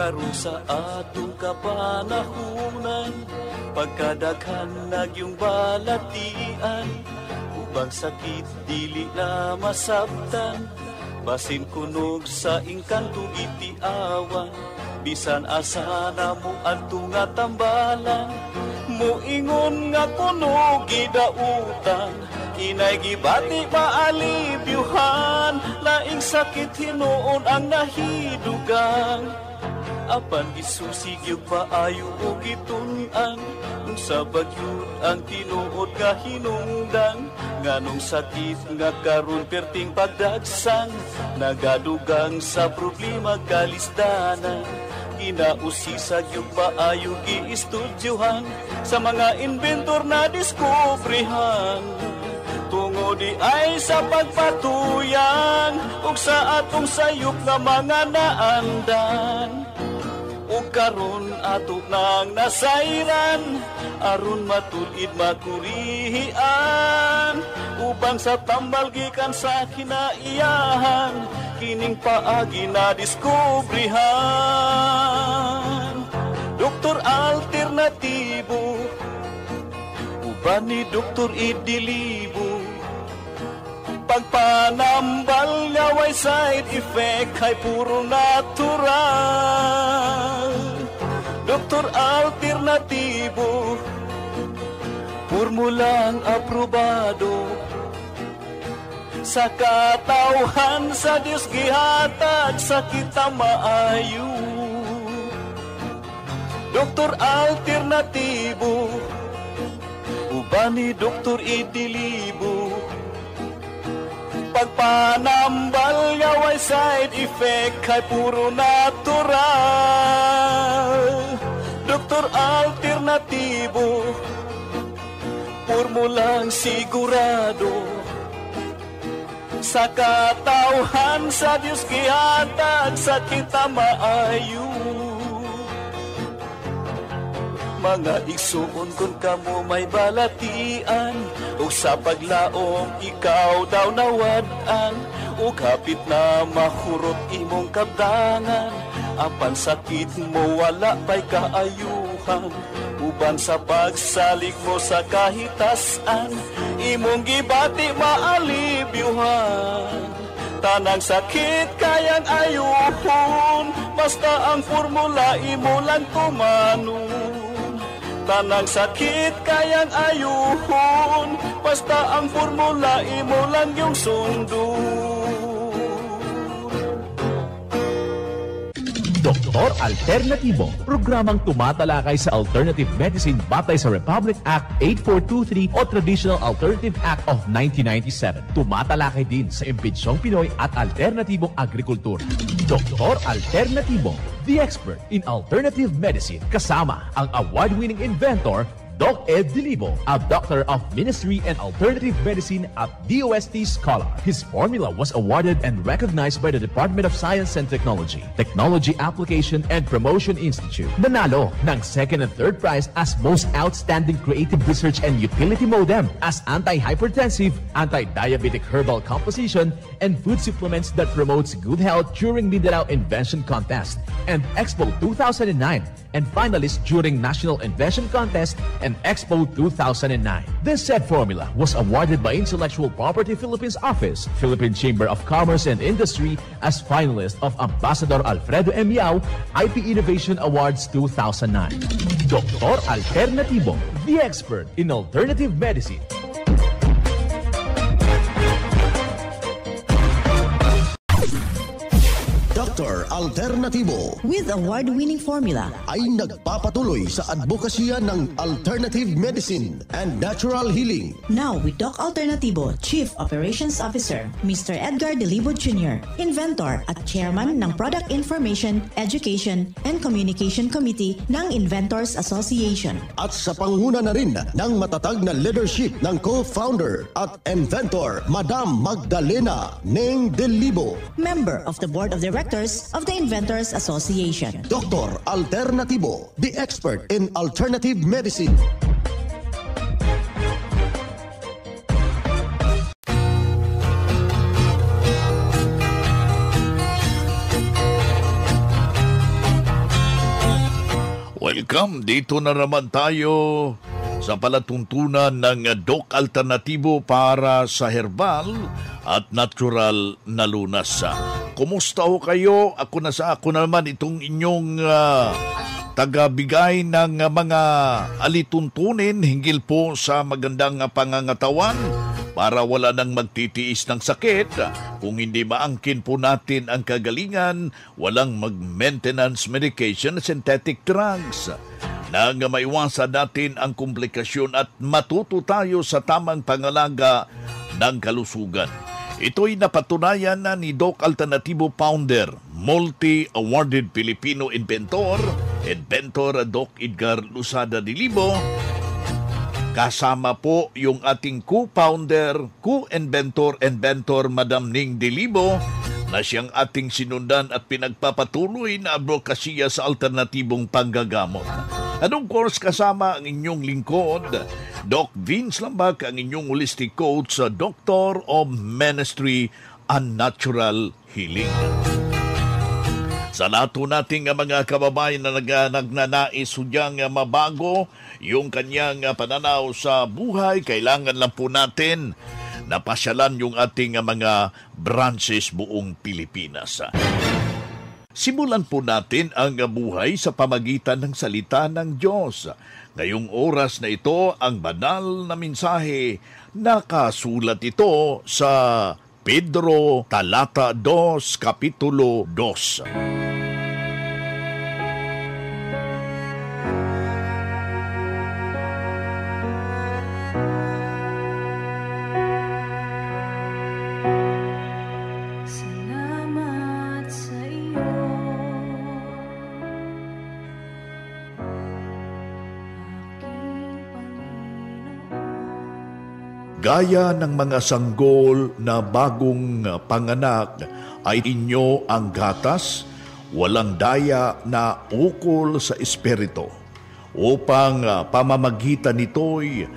karon sa atong kapanahunan, pagkadaghan nagyong balatian, ubang sakit dili na masabtan, basin kunog sa ingkanto itiawan, bisan asa na mo adto nga tambalan, muingon nga kunog gidautan, inay gibati maalibyuhan, laing sakit hinuon ang nahidugang, apan gisusig yung paayo o gitun-an, kung sa bagyod ang tinuod nga hinungdan, nganong sakit nga karon perting pagdagsang, nagadugang sa problema kalisdanan, ginausisag yung paayo giistudyohan, sa mga inventor na diskubrihan, tungo di ay sa pagpatuyan, ug sa atong sayop nga mga naandan, ug karon ato nang nasayran, aron matulid makurihian, ubang sa tambal gikan sa kinaiyahan, kining paagi na diskubrihan. Doktor alternatibo, uban ni Doktor Idilibo, pagpanambal nga way side effect ay puro natural. Doktor alternatibo, formulang aprobado, sa katawhan sa Diyos gihatag sa kita maayo. Doktor alternatibo, uban ni Doktor Idilibo, pagpanambal nga way side effect ay puro natural. Doktor alternatibo, formulang sigurado, sa katawhan sa Diyos gihatag sa kita maayo. Mga igsuon kung kamo may balatian, o sa paglaom ikaw daw nawad-an, o kapit na mahurot imong kabdangan, apan sakit mo wala pa'y kaayuhan, uban sa pagsalig mo sa kahitasan, imong gibati maalibyuhan, tanang sakit kayang ayuhon, basta ang formula imo lang tumanon. Tanang sakit kayang ayuhon, basta ang formula imo lang yung sundon. Doktor Alternatibo, programang tumatalakay sa alternative medicine batay sa Republic Act 8423 o Traditional Alternative Act of 1997. Tumatalakay din sa impinsyong Pinoy at alternatibong agrikultura. Doktor Alternatibo, the expert in alternative medicine, kasama ang award-winning inventor Doc Ed Dilibo, a doctor of ministry and alternative medicine at DOST Scholar. His formula was awarded and recognized by the Department of Science and Technology, Technology Application and Promotion Institute. Nanalo ng second and third prize as Most Outstanding Creative Research and Utility Modem, as Anti-Hypertensive, Anti-Diabetic Herbal Composition, and Food Supplements that Promotes Good Health during Mindanao Invention Contest and Expo 2009, and finalist during National Invention Contest and Expo 2009. This said formula was awarded by Intellectual Property Philippines Office, Philippine Chamber of Commerce and Industry as finalist of Ambassador Alfredo M. Yao IP Innovation Awards 2009. Doktor Alternatibo, the expert in alternative medicine. Dr. Alternatibo, with award-winning formula, ay nagpapatuloy sa advokasya ng alternative medicine and natural healing. Now with Doc Alternatibo, Chief Operations Officer, Mr. Edgar Dilibo Jr., inventor at chairman ng Product Information, Education, and Communication Committee ng Inventors Association. At sa pangunguna na rin ng matatag na leadership ng co-founder at inventor, Madam Magdalena Neng Dilibo, member of the Board of Directors of the Inventors Association. Dr. Alternatibo, the expert in alternative medicine. Welcome! Dito na naman tayo sa palatuntunan ng Doc Alternatibo para sa herbal at natural na lunas. Kumusta ho kayo? Ako naman itong inyong tagabigay ng mga alituntunin hinggil po sa magandang pangangatawan para wala nang magtitiis ng sakit. Kung hindi maangkin po natin ang kagalingan, walang mag-maintenance medication at synthetic drugs. Nang maiwasan natin ang komplikasyon at matuto tayo sa tamang pangalaga ng kalusugan. Ito'y napatunayan na ni Doc Alternatibo founder, multi-awarded Filipino inventor Doc Edgar Lusada Dilibo. Kasama po yung ating co-founder, co-inventor, Madam Ning Dilibo, na siyang ating sinundan at pinagpapatuloy na advokasya sa alternatibong panggagamot. Anong course kasama ang inyong lingkod, Doc Vince Lambak, ang inyong holistic coach sa Doctor of Ministry and Natural Healing. Sa lahat nating mga kababayan na nagnanais hudyang mabago yung kanyang pananaw sa buhay, kailangan lang po natin napasyalan yung ating mga branches buong Pilipinas. Simulan po natin ang buhay sa pamagitan ng salita ng Diyos. Ngayong oras na ito, ang banal na mensahe, nakasulat ito sa Pedro talata 2, kapitulo 2. Gaya ng mga sanggol na bagong panganak ay inyo ang gatas, walang daya na ukol sa espiritu, upang pamamagitan nito'y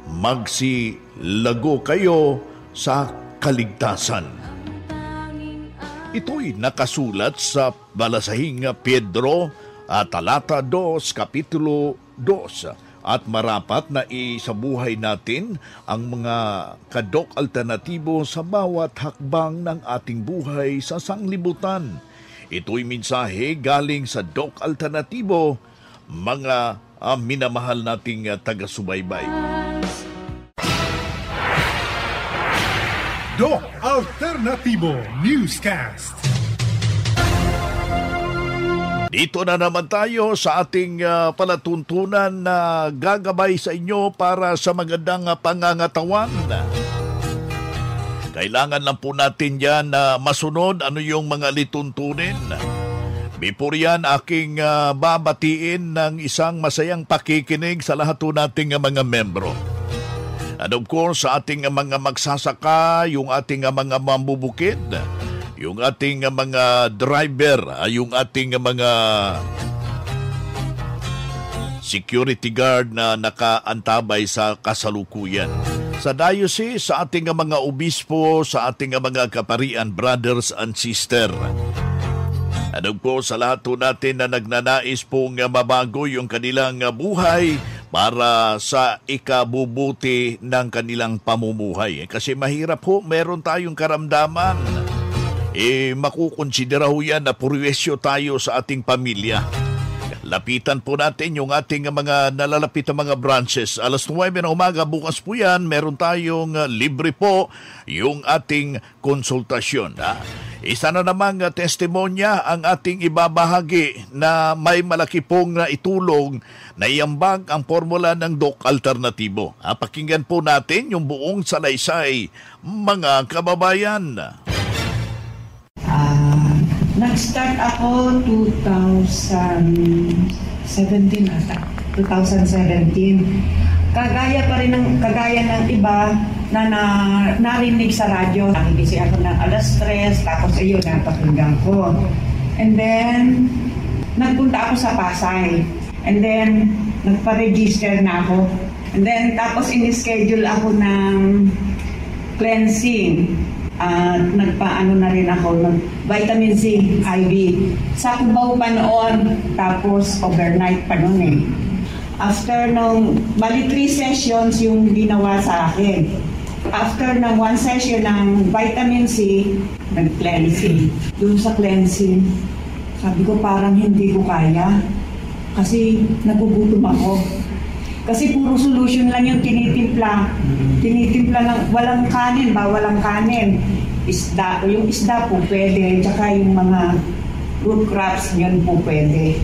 magsilago kayo sa kaligtasan. Ito'y nakasulat sa balasahing Pedro, talata 2, kapitulo 2. At marapat na isabuhay natin ang mga kadok alternatibo sa bawat hakbang ng ating buhay sa sanglibutan. Ito'y mensahe galing sa Doc Alternatibo, mga minamahal nating taga-subaybay. Doc Alternatibo Newscast. Dito na naman tayo sa ating palatuntunan na gagabay sa inyo para sa magandang pangangatawan. Kailangan lang po natin yan na masunod ano yung mga lituntunin. Before yan, aking babatiin ng isang masayang pakikinig sa lahat po nating mga membro. And of course, sa ating mga magsasaka, yung ating mga mambubukid, yung ating mga driver, yung ating mga security guard na nakaantabay sa kasalukuyan. Sa diocese, sa ating mga obispo, sa ating mga kaparian, brothers and sister. Ano po sa lahat natin na nagnanais pong mabago yung kanilang buhay para sa ikabubuti ng kanilang pamumuhay. Kasi mahirap po, meron tayong karamdaman. Makukonsidera ho yan na purwesyo tayo sa ating pamilya. Lapitan po natin yung ating mga nalalapit na mga branches. Alas 9 na umaga, bukas po yan, meron tayong libre po yung ating konsultasyon. Isa na namang testimonya ang ating ibabahagi na may malaki pong itulong na iambag ang formula ng Doc Alternatibo. Pakinggan po natin yung buong salaysay, mga kababayan. Nag-start ako 2017 ata. 2017. Kagaya ng iba na narinig sa radyo. Nakigising ako ng alas 3, tapos ayun, napakinggan ko. And then, nagpunta ako sa Pasay. And then, nagpa-register na ako. And then, tapos in-schedule ako ng cleansing. At nagpaano na rin ako ng vitamin C IV. Sa Cubao pa noon, tapos overnight pa noon eh. After nung, bali 3 sessions yung ginawa sa akin. After ng 1 session ng vitamin C, nag-cleansing. Doon sa cleansing, sabi ko parang hindi ko kaya. Kasi nagugutom ako. Kasi puro solution lang yung tinitimpla. Tinitimpla ng walang kanin, walang kanin. Isda, yung isda po pwede, tsaka yung mga root crops, yun po pwede.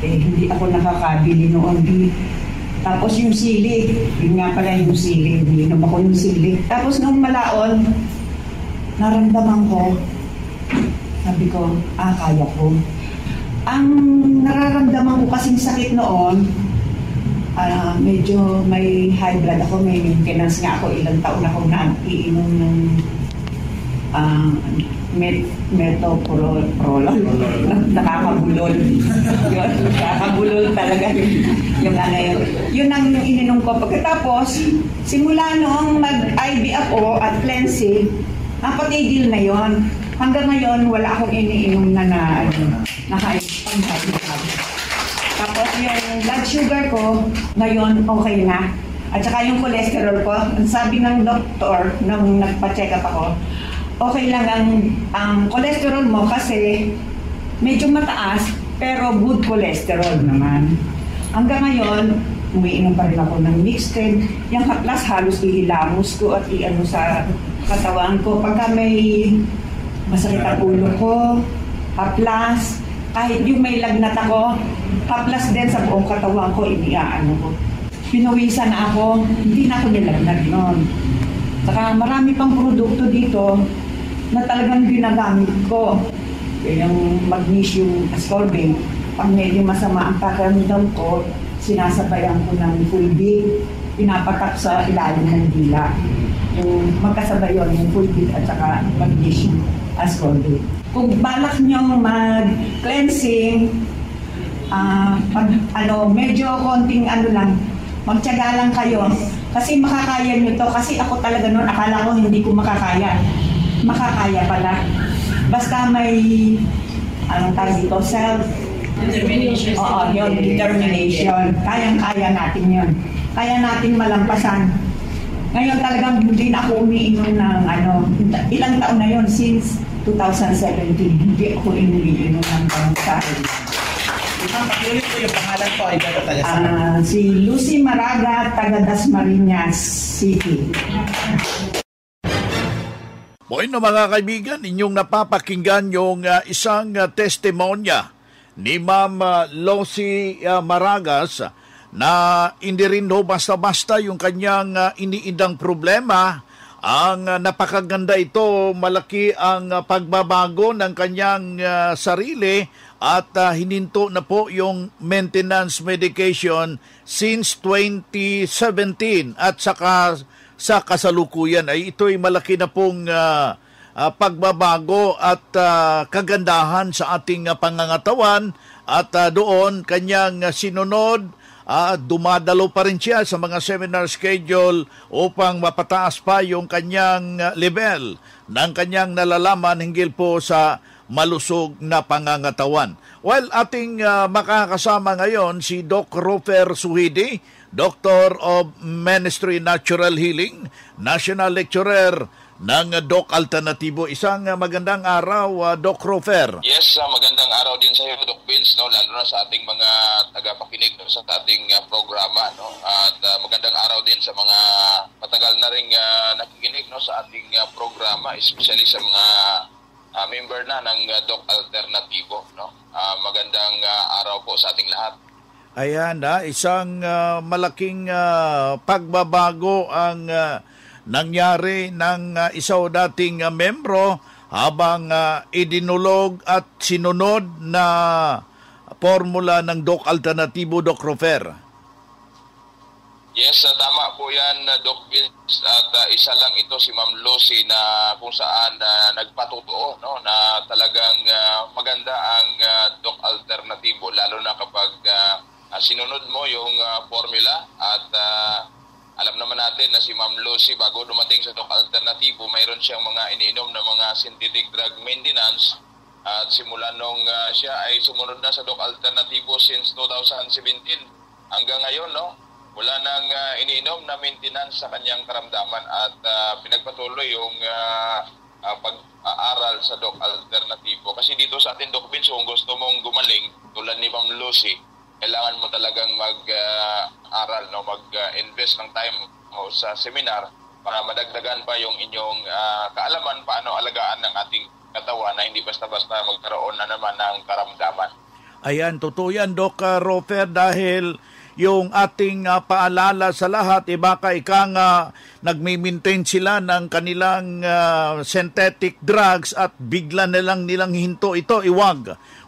Eh, hindi ako nakakabili noon. Tapos yung sili, yun nga pala yung sili, inom ako yung sili. Tapos nung malaon, naramdaman ko, sabi ko, kaya ko. Ang nararamdaman ko kasing sakit noon, medyo may high blood ako, may maintenance nga ako, ilang taon ako na iinom ng metoprolol. Nakakabulol. Yun, nakakabulol talaga yung ano yun. Yun ang ininom ko. Pagkatapos, simula noong mag-IV ako at cleansing, napatigil na yon. Hanggang ngayon, wala akong iniinom na Tapos yung blood sugar ko, ngayon okay na. At saka yung cholesterol ko, sabi ng doktor nung nagpa-check up ako, okay lang ang cholesterol mo kasi medyo mataas pero good cholesterol naman. Hanggang ngayon, umiinom pa rin ako ng mixed-red. Yung haplas halos ihilamos ko at iano sa katawan ko. Pagka may masakit ang ulo ko, haplas, kahit yung may lagnat ako, haplas din sa buong katawan ko, iniaano ko. Pinawisan na ako, hindi na ako nilagnat noon. Saka marami pang produkto dito na talagang ginagamit ko. Yung magnesium ascorbate, pag medyo masama ang pakiramdam ko, sinasabayan ko ng fulvic, pinapatak sa ilalim ng dila. Yung magkasabay yun, yung fulvic at saka magnesium ascorbate. Kung balak nyo mag-cleansing, medyo konting lang, magtiyaga lang kayo. Kasi makakaya nyo to. Kasi ako talaga noon, akala ko hindi ko makakaya. Makakaya pala. Basta may, tawag dito, self-determination. Oo, yun, determination. Kayang-kaya natin yun. Kaya natin malampasan. Ngayon talagang hindi na ako umiinom ng ilang taon na yun, since 2017, hindi ako iniinom ng pangsahin. Pakiulit po yung pangalan po ay taga si Lucy Maraga, taga Dasmariñas City. Bueno mga kaibigan, inyong napapakinggan yung isang testimonya ni Ma'am Lucy Maragas na hindi rin basta-basta yung kanyang iniindang problema. Ang napakaganda ito, malaki ang pagbabago ng kanyang sarili at hininto na po yung maintenance medication since 2017 at saka sa kasalukuyan ay ito'y malaki na pong pagbabago at kagandahan sa ating pangangatawan at doon kanyang sinunod. Dumadalo pa rin siya sa mga seminar schedule upang mapataas pa yung kanyang level ng kanyang nalalaman hinggil po sa malusog na pangangatawan. Well, ating makakasama ngayon si Doc Rofer Suhidi, Doctor of Ministry Natural Healing, National Lecturer ng Doc Alternatibo. Isang magandang araw, Doc Rofer. Yes, magandang araw din sa iyo, Doc Vince, no? Lalo na sa ating mga tagapakinig sa ating programa. No? At magandang araw din sa mga matagal na rin nakikinig sa ating programa, especially sa mga member na ng Doc Alternatibo. No? Magandang araw po sa ating lahat. Ayan, isang malaking pagbabago ang nangyari ng isaw dating membro habang idinulog at sinunod na formula ng Doc Alternatibo, Doc Rofer. Yes, tama po yan, Doc Vince. At isa lang ito si Ma'am Lucy na kung saan nagpatutuo na talagang maganda ang Doc Alternatibo, lalo na kapag sinunod mo yung formula at alam naman natin na si Ma'am Lucy, bago dumating sa Doc Alternativo, mayroon siyang mga iniinom na mga synthetic drug maintenance. At simula nung siya ay sumunod na sa Doc Alternativo since 2017 hanggang ngayon, no? Wala nang iniinom na maintenance sa kanyang karamdaman at pinagpatuloy yung pag-aaral sa Doc Alternativo. Kasi dito sa atin, Doc Vince, kung gusto mong gumaling, tulad ni Ma'am Lucy, kailangan mo talagang mag-aral, no? Mag-invest ng time mo sa seminar para madagdagan pa yung inyong kaalaman paano alagaan ng ating katawan na hindi basta-basta magkaroon na naman ng karamdaman. Ayan, totoo yan, Doc Rofer, dahil yung ating paalala sa lahat, baka nagmi-maintain sila ng kanilang synthetic drugs at bigla na lang nilang hinto ito.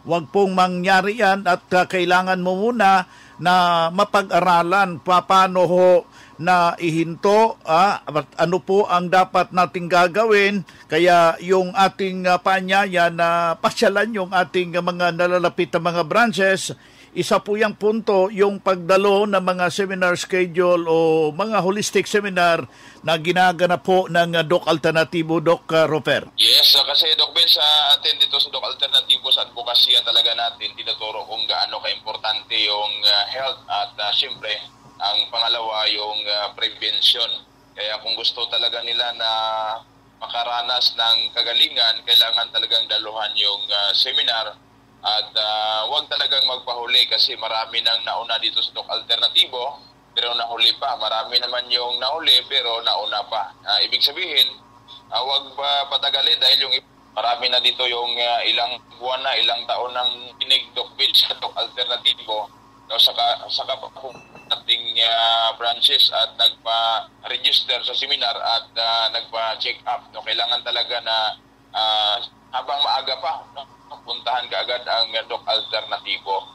Huwag pong mangyari yan at kailangan mo muna na mapag-aralan paano ho na ihinto, at ano po ang dapat nating gagawin. Kaya yung ating paanyaya na pasyalan yung ating mga nalalapit na mga branches, isa po yung punto, yung pagdalo ng mga seminar schedule o mga holistic seminar na ginaganap po ng Doc Alternativo, Doc Rofer. Yes, kasi Doc Ben, sa atin dito sa Doc Alternativo, sa advokasya talaga natin, tinuturo kung gaano ka-importante yung health at siyempre, ang pangalawa yung prevention. Kaya kung gusto talaga nila na makaranas ng kagalingan, kailangan talagang daluhan yung seminar. At huwag talagang magpahuli kasi marami nang nauna dito sa Doc Alternativo pero nahuli pa. Marami naman yung nahuli pero nauna pa. Ibig sabihin, huwag patagalin dahil yung marami na dito yung ilang buwan na, ilang taon ng kinig Doc Bill sa Doc Alternativo. No, saka pa po ating branches at nagpa-register sa seminar at nagpa-check up. No, kailangan talaga na habang maaga pa, no, puntahan ka agad ang Doc Alternativo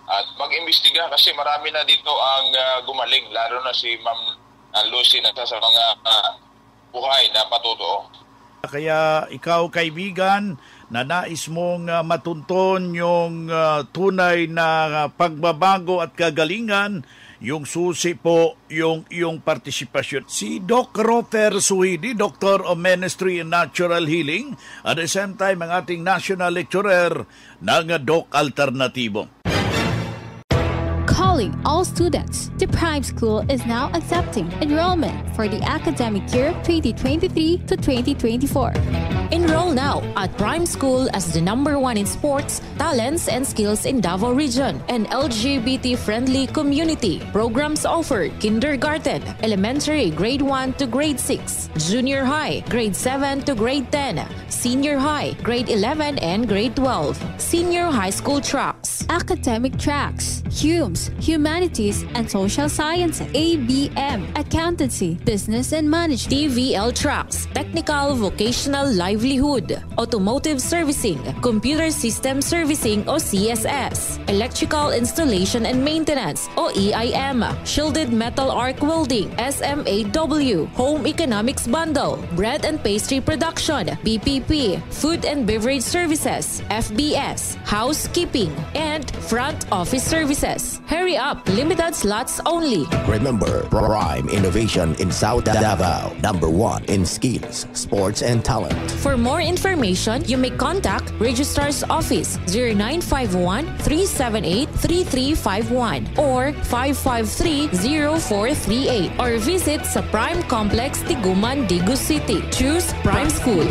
at mag-imbestiga kasi marami na dito ang gumaling, lalo na si Ma'am Lucy na sa mga buhay na patuto. Kaya ikaw, kaibigan, na nais mong matunton yung tunay na pagbabago at kagalingan, yung susi po yung iyong partisipasyon. Si Doc Rofer Suhidi, Doctor of Ministry and Natural Healing, at the same time ang ating national lecturer ng Doc Alternativo. Calling all students, the Prime School is now accepting enrollment for the academic year 2023 to 2024. Enroll now at Prime School as the #1 in sports, talents, and skills in Davao Region. An LGBT-friendly community. Programs offered: kindergarten, elementary, grade 1 to grade 6, junior high, grade 7 to grade 10, senior high, grade 11 and grade 12, senior high school tracks. Academic tracks: HUMS, Humanities and Social Sciences, ABM, Accountancy, Business and Management, TVL tracks: Technical Vocational Livelihood, Automotive Servicing, Computer System Servicing o CSS, Electrical Installation and Maintenance o EIM, Shielded Metal Arc Welding, SMAW, Home Economics Bundle, Bread and Pastry Production, BPP, Food and Beverage Services, FBS, Housekeeping, and Front Office Services. Hurry up, limited slots only. Remember, Prime Innovation in South Davao, #1 in skills, sports, and talent. For more information, you may contact Registrar's Office 0951-378-3351 or 553-0438 or visit sa Prime Complex, Tiguman, Digu City. Choose Prime School.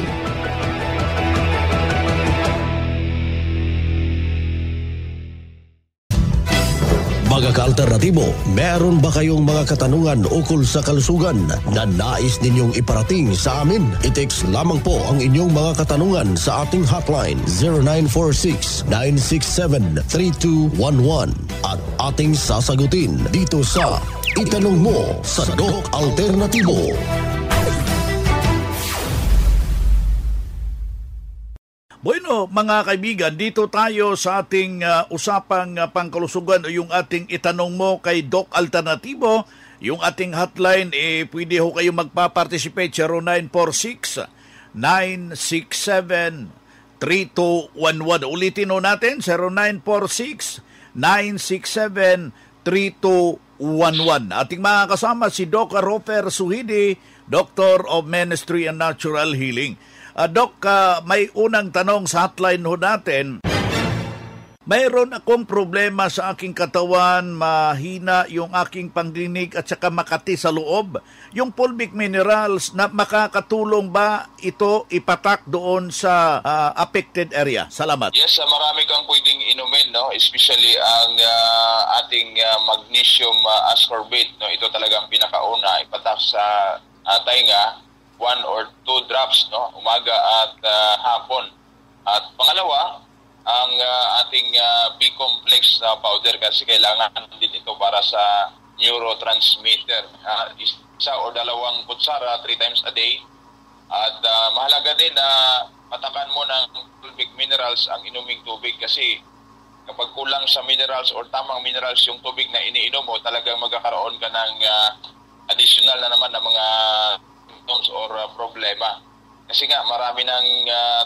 Mga ka-alternatibo, meron ba kayong mga katanungan ukol sa kalusugan na nais ninyong iparating sa amin? I-text lamang po ang inyong mga katanungan sa ating hotline 0946-967-3211 at ating sasagutin dito sa Itanong Mo sa Doc Alternativo. Bueno, mga kaibigan, dito tayo sa ating usapang pangkalusugan o yung ating itanong mo kay Doc Alternativo. Yung ating hotline, pwede ho kayo magpa-participate 0946-967-3211. Ulitin ho natin, 0946-967-3211. Ating mga kasama si Doc Roper Suhidi, Doctor of Ministry and Natural Healing. Doc, may unang tanong sa hotline ho natin. Mayroon akong problema sa aking katawan, mahina yung aking pangdinig at saka makati sa loob. Yung fulvic minerals, na makakatulong ba ito ipatak doon sa affected area? Salamat. Yes, marami kang pwedeng inumin, no? Especially ang ating magnesium ascorbate. No? Ito talagang pinakauna, ipatak sa tainga, 1 or 2 drops, no? Umaga at hapon. At pangalawa, ang ating B-complex na powder kasi kailangan din ito para sa neurotransmitter. Isa o 2 kutsara 3 times a day. At mahalaga din na patakan mo ng fulvic minerals ang inuming tubig kasi kapag kulang sa minerals or tamang minerals yung tubig na iniinom mo, talagang magkakaroon ka ng additional na naman na mga symptoms or problema. Kasi nga, marami ng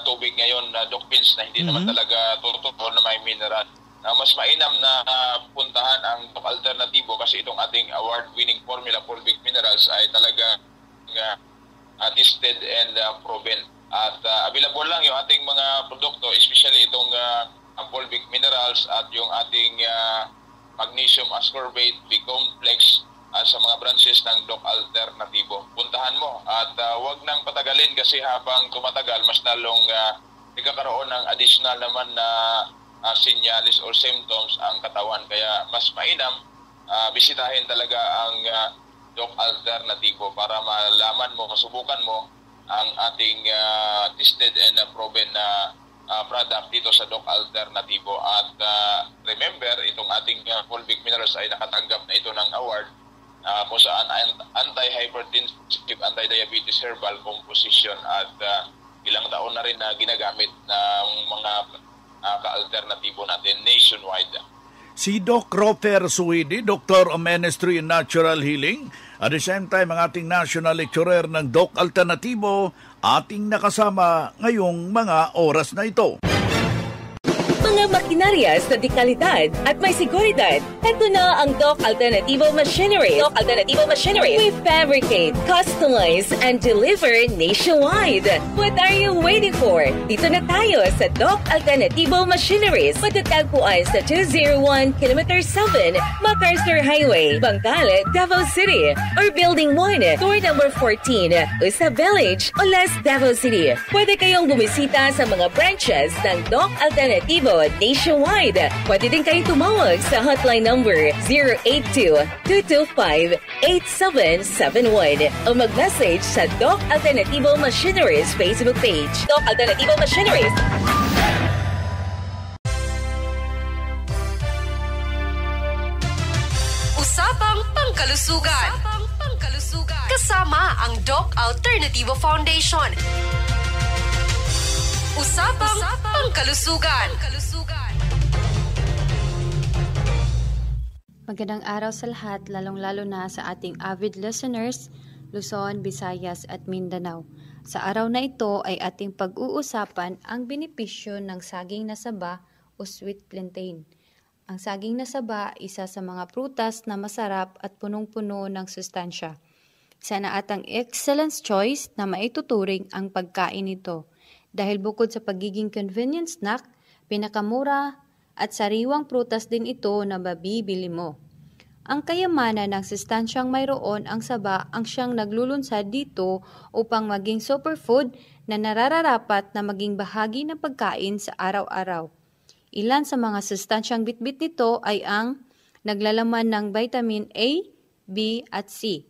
tubig ngayon na Doc Vince na hindi naman talaga totoo na may mineral. Mas mainam na puntahan ang Doc Alternativo kasi itong ating award-winning formula fulvic minerals ay talaga tested and proven. At available lang yung ating mga produkto, especially itong fulvic minerals at yung ating magnesium ascorbate, B-complex, sa mga branches ng Doc Alternativo. Puntahan mo at wag nang patagalin kasi habang tumatagal, mas lalong nagkakaroon ng additional naman na sinyalis or symptoms ang katawan. Kaya mas mainam bisitahin talaga ang Doc Alternativo para malaman mo, masubukan mo ang ating tested and proven na product dito sa Doc Alternativo. At remember, itong ating fulvic minerals ay nakatanggap na ito ng award kung saan anti-hypertensive, anti-diabetes herbal composition at ilang taon na rin na ginagamit ng mga ka-alternatibo natin nationwide. Si Doc Roper Suhidi, Doctor of Ministry and Natural Healing, at the same time ang ating National Lecturer ng Doc Alternativo, ating nakasama ngayong mga oras na ito. Mga makinarya sa dekalidad at may seguridad. Ito na ang Doc Alternativo Machinery. Doc Alternativo Machinery. We fabricate, customize, and deliver nationwide. What are you waiting for? Dito na tayo sa Doc Alternativo Machineries. Matatagpuan sa 201 km 7 MacArthur Highway, Bangkalet, Davao City. Or Building 1, Door number 14, Usa Village, Olas, Davao City. Pwede kayong bumisita sa mga branches ng Doc Alternativo nationwide. Pwede din kayong tumawag sa hotline number 082-225-8771 o mag-message sa Doc Alternativo Machineries Facebook page. Doc Alternativo Machineries. Usapang Pangkalusugan. Kasama ang Doc Alternativo Foundation. Usapang Pangkalusugan. Magandang araw sa lahat, lalong-lalo na sa ating avid listeners, Luzon, Visayas at Mindanao. Sa araw na ito ay ating pag-uusapan ang benepisyo ng saging na saba o sweet plantain. Ang saging na saba, isa sa mga prutas na masarap at punong-puno ng sustansya. Isa na atang excellent choice na maituturing ang pagkain nito. Dahil bukod sa pagiging convenient snack, pinakamura at sariwang prutas din ito na mabibili mo. Ang kayamanan ng sustansyang mayroon ang saba ang siyang naglulunsad dito upang maging superfood na nararapat na maging bahagi ng pagkain sa araw-araw. Ilan sa mga sustansyang bitbit nito ay ang naglalaman ng vitamin A, B at C,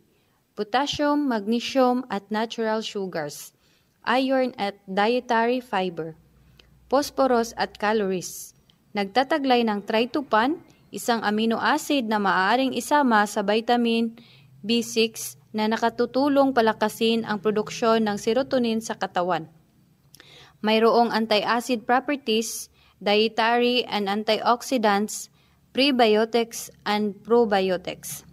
potassium, magnesium at natural sugars, iron at dietary fiber, phosphorus at calories. Nagtataglay ng tryptophan, isang amino acid na maaaring isama sa vitamin B6 na nakatutulong palakasin ang produksyon ng serotonin sa katawan. Mayroong anti-acid properties, dietary and antioxidants, prebiotics and probiotics.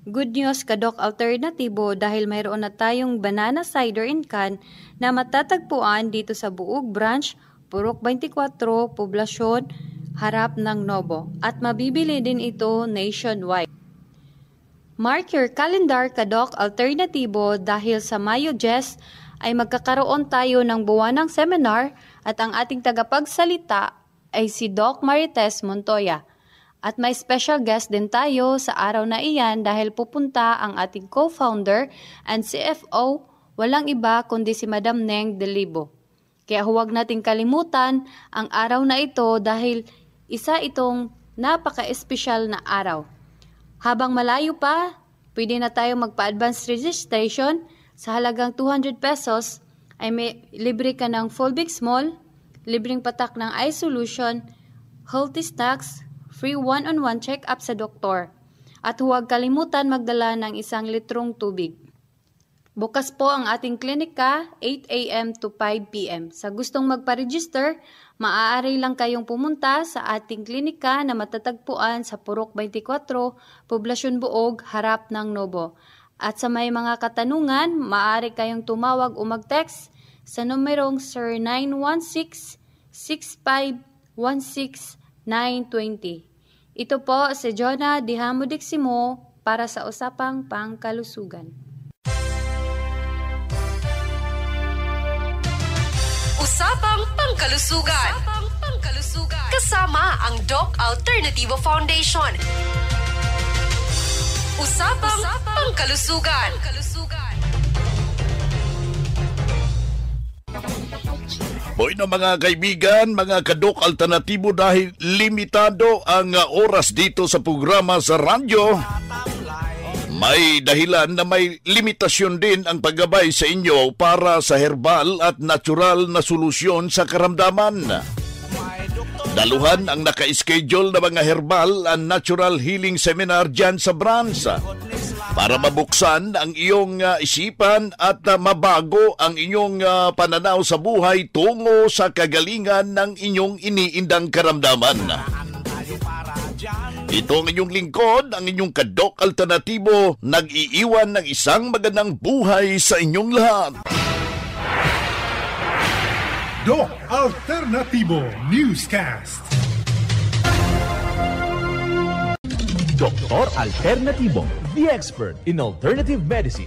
Good news ka Doc Alternativo dahil mayroon na tayong banana cider in can na matatagpuan dito sa Buog Branch, Purok 24, Poblasyon, harap ng Nobo, at mabibili din ito nationwide. Mark your calendar ka Doc Alternatibo dahil sa Mayo 10 ay magkakaroon tayo ng buwanang seminar at ang ating tagapagsalita ay si Doc Marites Montoya. At may special guest din tayo sa araw na iyan dahil pupunta ang ating co-founder and CFO, walang iba kundi si Madam Neng Delibo. Kaya huwag nating kalimutan ang araw na ito dahil isa itong napaka-espesyal na araw. Habang malayo pa, pwede na tayo magpa-advance registration. Sa halagang 200 pesos ay may libre ka ng full big small, libreng patak ng eye solution, healthy snacks, free one-on-one check-up sa doktor. At huwag kalimutan magdala ng 1 litrong tubig. Bukas po ang ating klinika 8 a.m. to 5 p.m. Sa gustong magpa-register, maaari lang kayong pumunta sa ating klinika na matatagpuan sa Purok 24, Poblasyon Buog, harap ng Nobo. At sa may mga katanungan, maaari kayong tumawag o mag-text sa numerong 0916-6516-920. Ito po si Jonah Dihamudiximo para sa Usapang Pangkalusugan. Usapang Pangkalusugan. Kasama ang Doc Alternativo Foundation. Usapang Pangkalusugan. Boy na mga kaibigan, mga kadok alternatibo, dahil limitado ang oras dito sa programa sa radyo, may dahilan na may limitasyon din ang paggabay sa inyo para sa herbal at natural na solusyon sa karamdaman. Daluhan ang naka-schedule na mga herbal and natural healing seminar dyan sa branch para mabuksan ang iyong isipan at mabago ang inyong pananaw sa buhay tungo sa kagalingan ng inyong iniindang karamdaman. Ito ang inyong lingkod, ang inyong kadok alternatibo, nag-iiwan ng isang magandang buhay sa inyong lahat. Doc Alternativo Newscast. Doktor Alternativo, the expert in alternative medicine.